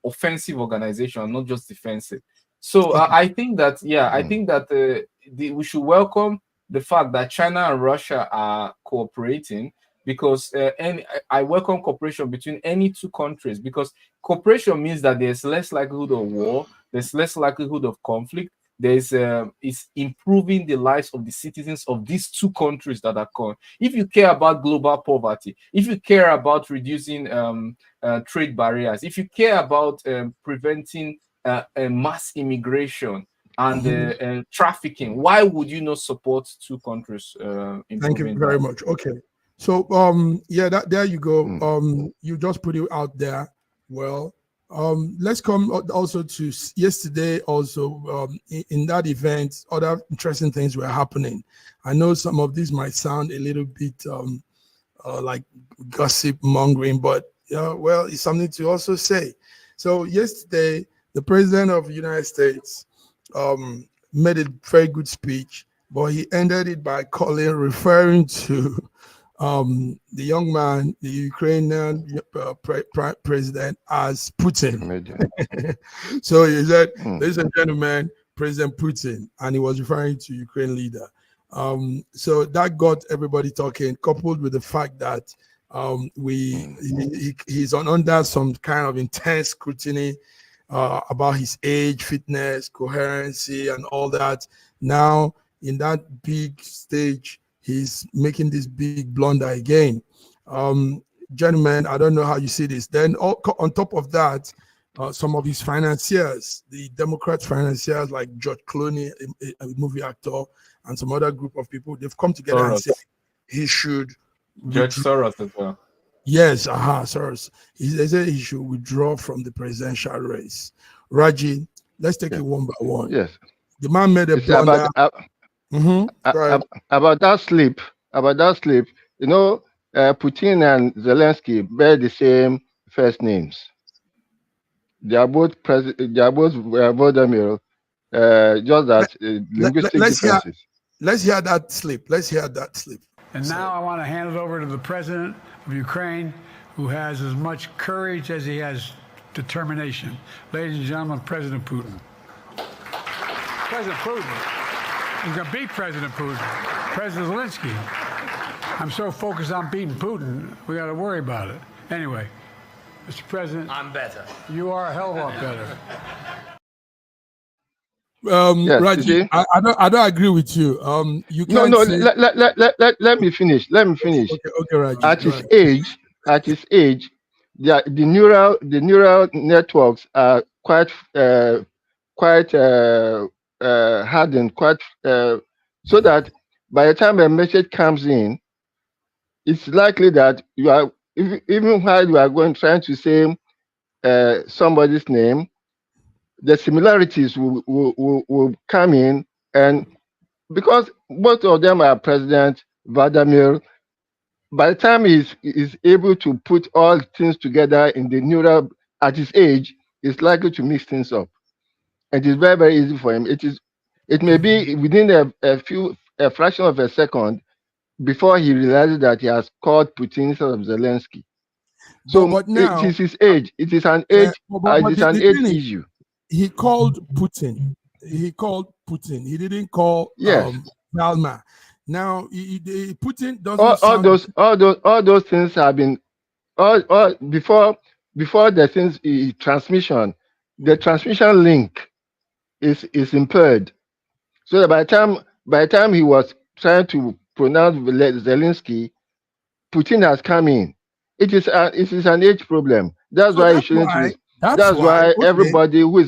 offensive organization, not just defensive. So I think that we should welcome the fact that China and Russia are cooperating, because I welcome cooperation between any two countries, because cooperation means that there's less likelihood of war, there's less likelihood of conflict. It's improving the lives of the citizens of these two countries that are coming. If you care about global poverty, if you care about reducing trade barriers, if you care about preventing mass immigration and trafficking, why would you not support two countries? Thank you very much. Okay, so there you go. You just put it out there. Well, let's come also to yesterday. Also, in that event, other interesting things were happening. I know some of these might sound a little bit like gossip mongering, but well, it's something to also say. So yesterday, the president of the United States made a very good speech, but he ended it by referring to the young man, the Ukrainian president, as Putin. So he said, ladies and gentlemen, President Putin, and he was referring to Ukraine leader. So that got everybody talking, coupled with the fact that he's under some kind of intense scrutiny about his age, fitness, coherency, and all that. Now, in that big stage, he's making this big blunder again. Gentlemen, I don't know how you see this. Then on top of that, some of his financiers, the Democrat financiers like George Clooney, a movie actor, and some other group of people, they've come together and said he should... George Soros as well. Yes, Soros. They said he should withdraw from the presidential race. Raji, let's take it one by one. Yes. The man made a blunder. About that slip, you know, Putin and Zelensky bear the same first names. They are both Vladimir, just that linguistic differences. Let's hear that slip. And now I want to hand it over to the president of Ukraine, who has as much courage as he has determination. Ladies and gentlemen, President Putin. President Putin. He's going to beat President Putin. President Zelensky. I'm so focused on beating Putin, we got to worry about it. Anyway, Mr. President. I'm better. You are a hell of a lot better. Yes, Raji, I don't agree with you. You can't let me finish. Okay, Raji. At his age, the neural networks are quite hardened, so that by the time a message comes in, it's likely that you are even while you are trying to say somebody's name, the similarities will come in, and because both of them are President Vladimir, by the time he's able to put all things together in the neural at his age, it's likely to mix things up. And it's very, very easy for him. It may be within a fraction of a second before he realizes that he has called Putin instead of Zelensky. So but now, it is his age. It is an age. It is an age issue. He called Putin. He didn't call Zalma. Now Putin doesn't. All those things have been before the things transmission. The transmission link is impaired. So that by the time he was trying to pronounce Zelensky, Putin has come in. It is an age problem. That's why he shouldn't. That's why everybody who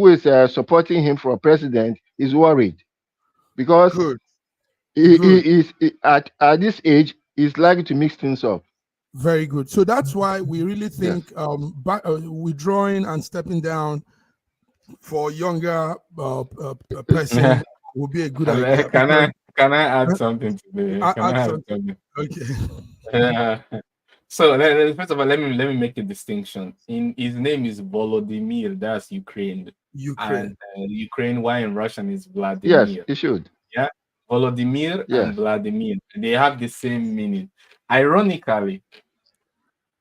is supporting him for president is worried. because at this age, he's likely to mix things up. Very good. So that's why we really think withdrawing and stepping down for younger person will be a good idea. Can I add something to the? Can I add something? Okay. So first of all, let me make a distinction. His name is Volodymyr. That's Ukraine. And Ukraine. Why in Russian is Vladimir? Yes, it should. Yeah, Volodymyr and Vladimir. They have the same meaning. Ironically,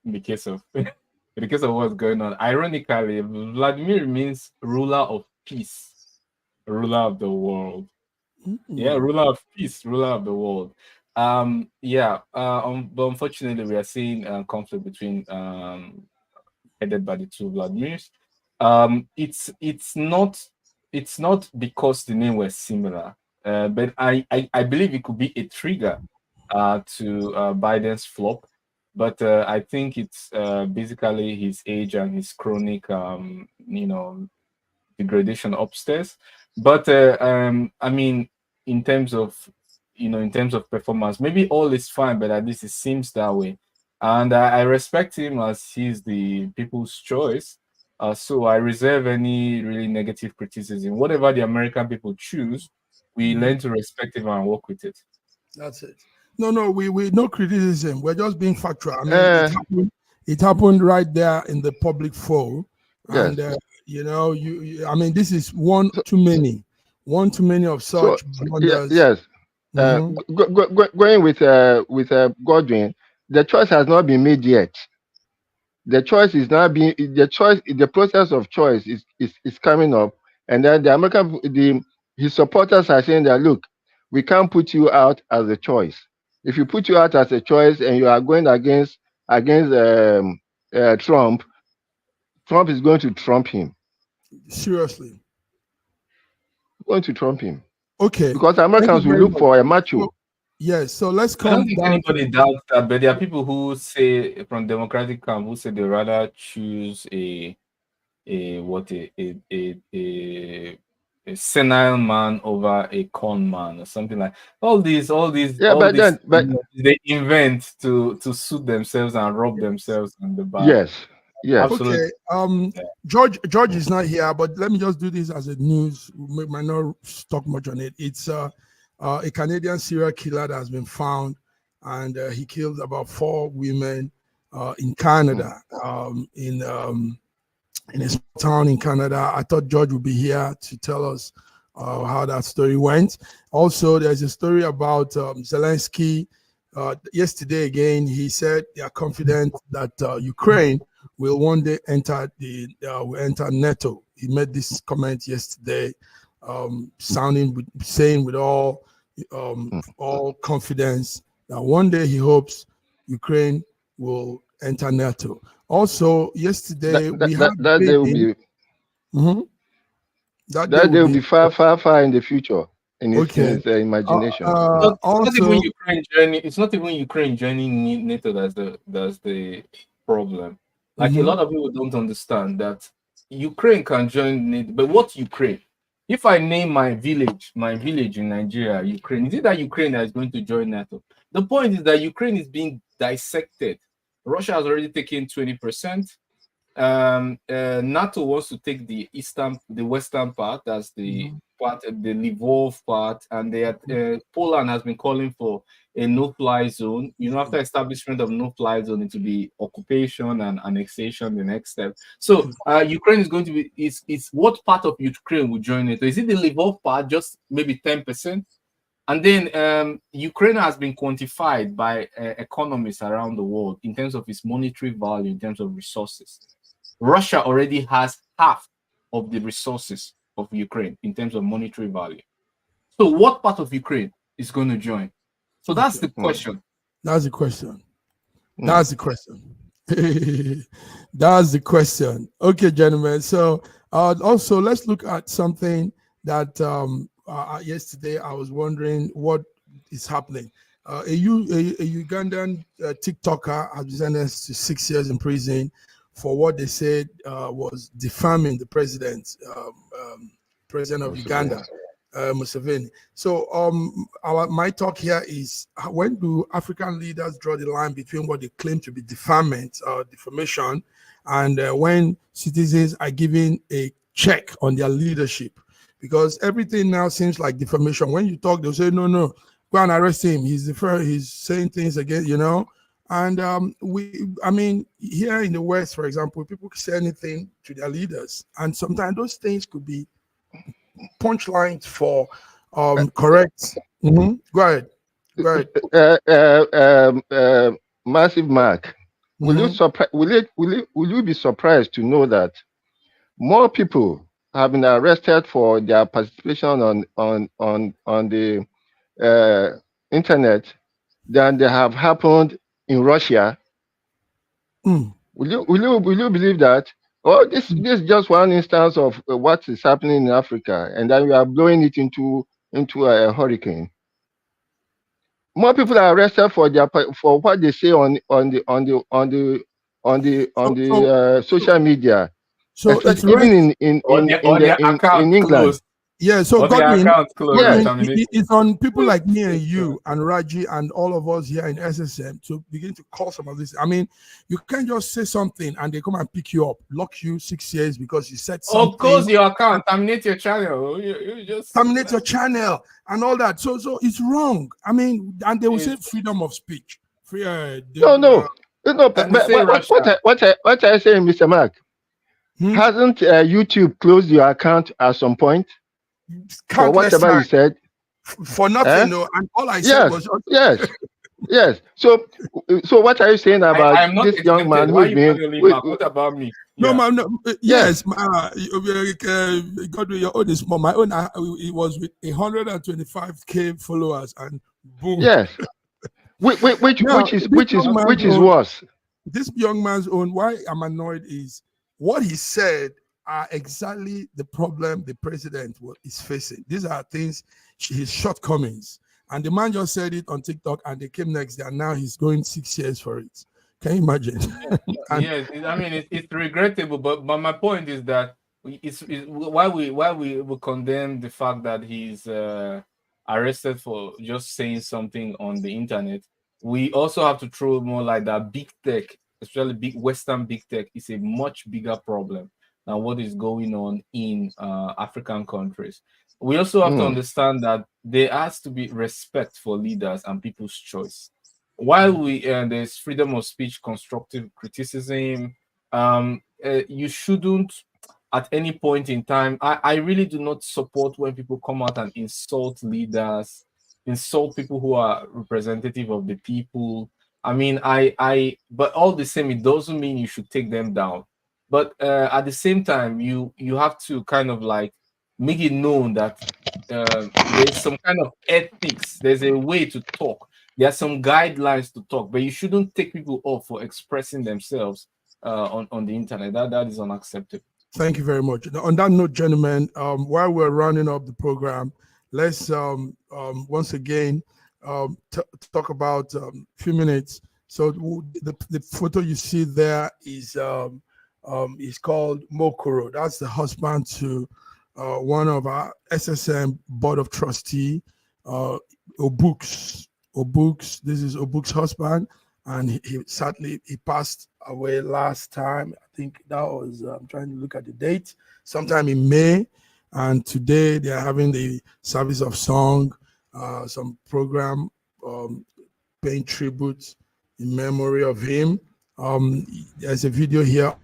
in the case of what's going on, ironically, Vladimir means ruler of peace, ruler of the world. Yeah, ruler of peace, ruler of the world. But unfortunately, we are seeing conflict between headed by the two Vladimirs. It's not because the name was similar, but I believe it could be a trigger to Biden's flop. But I think it's basically his age and his chronic, degradation upstairs. But I mean, in terms of performance, maybe all is fine, but at least it seems that way. And I respect him as he's the people's choice. So I reserve any really negative criticism. Whatever the American people choose, we learn to respect it and work with it. That's it. No, we no criticism. We're just being factual. I mean, it happened right there in the public forum, and I mean, this is one too many of such blunders. Going with Godwin, the choice has not been made yet. The choice is not being the process of choice is coming up, and then his supporters are saying that, look, we can't put you out as a choice. If you put you out as a choice and you are going against Trump is going to trump him. Seriously. Going to trump him. Okay. Because Americans will look for a macho. Yes, so let's come. I don't think anybody doubts that, but there are people who say from Democratic camp who say they rather choose a senile man over a con man or something like all these they invent to suit themselves and rob themselves on the back. Yes. Absolutely. Okay. George is not here, but let me just do this as a news. We might not talk much on it. It's a Canadian serial killer that has been found, and he killed about 4 women in Canada, in a small town in Canada. I thought George would be here to tell us how that story went. Also, there's a story about Zelensky. Yesterday, again, he said they are confident that Ukraine will one day enter NATO. He made this comment yesterday, saying with all confidence that one day he hopes Ukraine will enter NATO. Also, yesterday that day will be far in the future in his imagination. It's not even Ukraine joining NATO that's the problem. Like a lot of people don't understand that Ukraine can join NATO, but what Ukraine? If I name my village in Nigeria, Ukraine, is it that Ukraine is going to join NATO? The point is that Ukraine is being dissected. Russia has already taken 20%. NATO wants to take the western part, that's the part, the Lvov part, and Poland has been calling for a no-fly zone. After establishment of no-fly zone, it will be occupation and annexation, the next step. So Ukraine is going to be, is what part of Ukraine will join it? Is it the Lvov part, just maybe 10%? And then Ukraine has been quantified by economists around the world in terms of its monetary value, in terms of resources. Russia already has half of the resources of Ukraine in terms of monetary value. So what part of Ukraine is going to join? So that's the question. That's the question. That's the question. That's the question. Okay, gentlemen. So also let's look at something that yesterday I was wondering what is happening. A Ugandan TikToker has been sentenced to 6 years in prison for what they said was defaming the president of Uganda. Museveni. So my talk here is, when do African leaders draw the line between what they claim to be defilement or defamation, and when citizens are given a check on their leadership? Because everything now seems like defamation. When you talk, they'll say, no, go and arrest him. He's saying things again, you know. And I mean, here in the West, for example, people can say anything to their leaders, and sometimes those things could be punchlines for correct. Go ahead. Massive Mark, will you be surprised to know that more people have been arrested for their participation on the internet than they have happened in Russia? Will you believe that? Oh, this is just one instance of what is happening in Africa, and then we are blowing it into a hurricane. More people are arrested for what they say on the social media. So especially even in England. Closed. Yeah, so Godwin, it's on people like me and you and Raji and all of us here in SSM to begin to call some of this. I mean, you can't just say something and they come and pick you up, lock you 6 years because you said something. Close your account, terminate your channel. You just terminate your channel and all that. So it's wrong. I mean, and they will say freedom of speech. What I say, Mr. Mark, hasn't YouTube closed your account at some point? For whatever you said, for nothing, no. And all I said was yes. So what are you saying about this young man who's been? What about me? No, no. Yes, Godwin, your own is small. My own, it was with 125K followers, and boom. Yes. Which is worse? This young man's own. Why I'm annoyed is what he said are exactly the problem the president is facing. These are things, his shortcomings. And the man just said it on TikTok, and they came next day, and now he's going 6 years for it. Can you imagine? Yes, I mean, it's regrettable, but my point is that it's why we condemn the fact that he's arrested for just saying something on the internet. We also have to throw more like that big tech, especially big Western big tech, is a much bigger problem than what is going on in African countries. We also have to understand that there has to be respect for leaders and people's choice. While there's freedom of speech, constructive criticism, you shouldn't at any point in time. I really do not support when people come out and insult leaders, insult people who are representative of the people. I mean, but all the same, it doesn't mean you should take them down. But at the same time, you have to kind of like make it known that there's some kind of ethics. There's a way to talk. There are some guidelines to talk, but you shouldn't take people off for expressing themselves on the internet. That is unacceptable. Thank you very much. On that note, gentlemen, while we're rounding up the program, let's once again talk about a few minutes. So the photo you see there is called Mokoro. That's the husband to one of our SSM board of trustee, Obuks. This is Obuk's husband, and he sadly passed away last time. I think that was, I'm trying to look at the date, sometime in May. And today they are having the service of song, some program paying tribute in memory of him. There's a video here.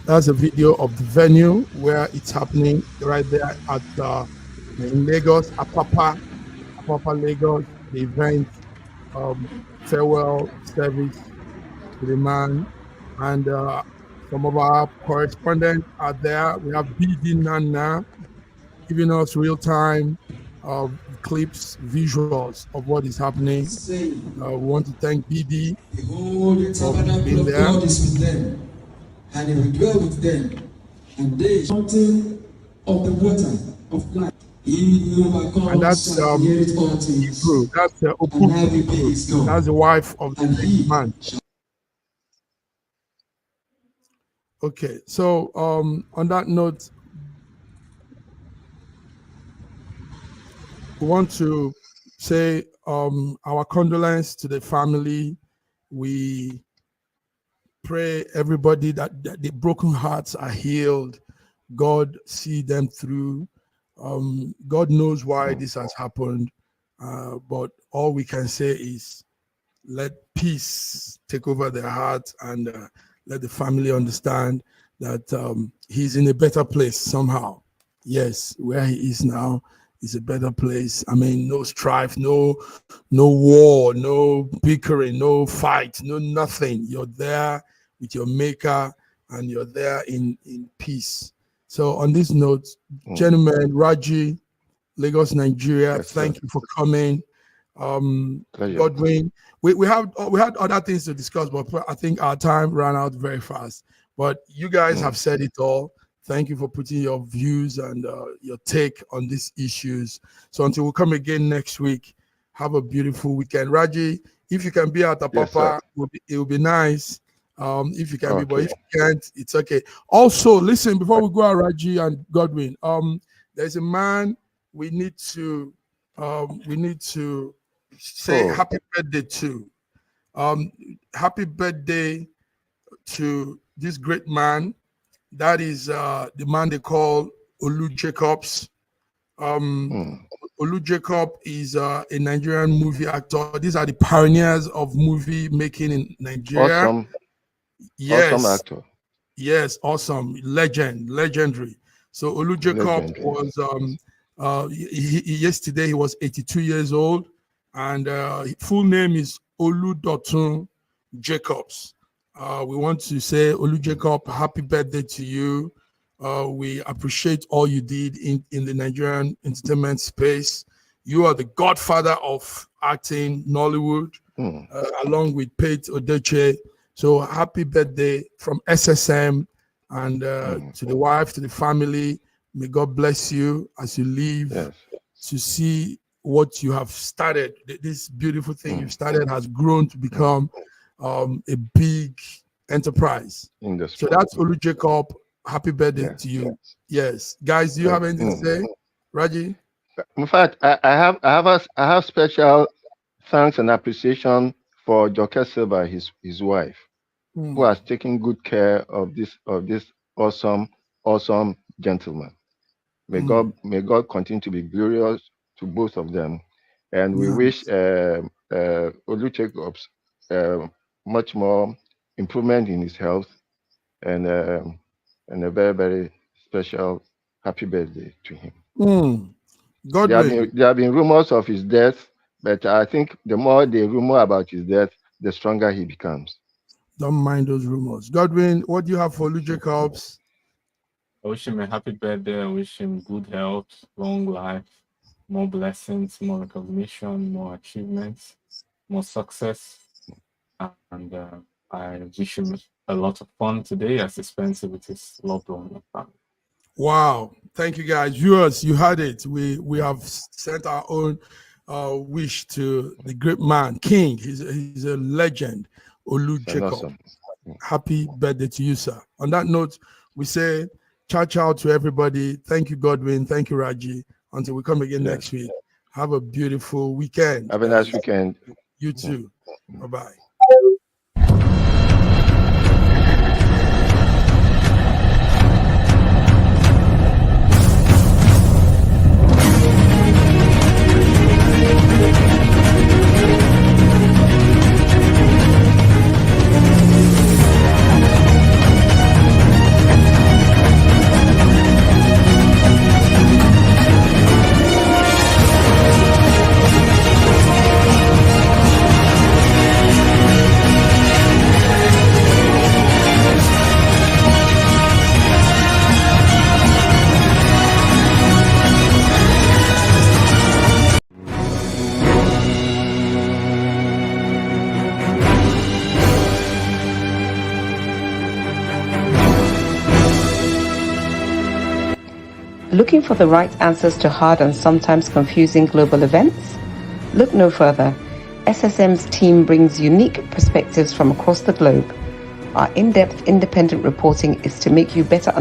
That's a video of the venue where it's happening, right there at in Lagos, Apapa, Lagos. The event, farewell service to the man, and some of our correspondents are there. We have BD Nana giving us real-time clips, visuals of what is happening. We want to thank BD for being there. God is with them, and He will dwell with them, and they mountain of the water of life. And that's Hebrew. That's Opu. That's the wife of the man. Okay, so on that note, want to say our condolence to the family. We pray everybody that the broken hearts are healed. God see them through. God knows why this has happened, but all we can say is let peace take over their hearts and let the family understand that he's in a better place somehow. Yes, where he is now is a better place. I mean, no strife, no war, no bickering, no fight, no nothing. You're there with your maker and you're there in peace. So on this note, gentlemen, Raji, Lagos, Nigeria, thank you for coming. Godwin, we had other things to discuss, but I think our time ran out very fast. But you guys have said it all. Thank you for putting your views and your take on these issues. So until we come again next week, have a beautiful weekend. Raji, if you can be at Apapa, it will be nice. If you can be, but if you can't, it's okay. Also, listen, before we go out, Raji and Godwin, there's a man we need to say happy birthday to. Happy birthday to this great man. That is the man they call Olu Jacobs. Olu Jacob is a Nigerian movie actor. These are the pioneers of movie making in Nigeria. Awesome. Yes. Awesome actor. Yes, awesome. Legendary. So Olu Jacob was yesterday he was 82 years old, and his full name is Olu Dotun Jacobs. We want to say, Olu Jacob, happy birthday to you. We appreciate all you did in the Nigerian entertainment space. You are the godfather of acting Nollywood, along with Pate Odeche. So happy birthday from SSM and to the wife, to the family. May God bless you as you leave to see what you have started. This beautiful thing you've started has grown to become a big enterprise. So that's Olu Jacob. Happy birthday to you. Yes. Guys, do you have anything to say? Raji? In fact, I have special thanks and appreciation for Joke Silva, his wife, who has taken good care of this awesome gentleman. May God continue to be glorious to both of them. And we wish Olu Jacobs much more improvement in his health and a very, very special happy birthday to him. There have been rumors of his death, but I think the more they rumor about his death, the stronger he becomes. Don't mind those rumors. Godwin, what do you have for Olu Jacobs? I wish him a happy birthday. I wish him good health, long life, more blessings, more recognition, more achievements, more success. And I wish him a lot of fun today as he spends it with his loved one and family. Wow. Thank you, guys. Viewers, you heard it. We have sent our own wish to the great man, King. He's a legend, Olu Jacob. Awesome. Happy birthday to you, sir. On that note, we say ciao to everybody. Thank you, Godwin. Thank you, Raji. Until we come again next week. Have a beautiful weekend. Have a nice weekend. You too. Bye-bye. Looking for the right answers to hard and sometimes confusing global events? Look no further. SSM's team brings unique perspectives from across the globe. Our in-depth independent reporting is to make you better understand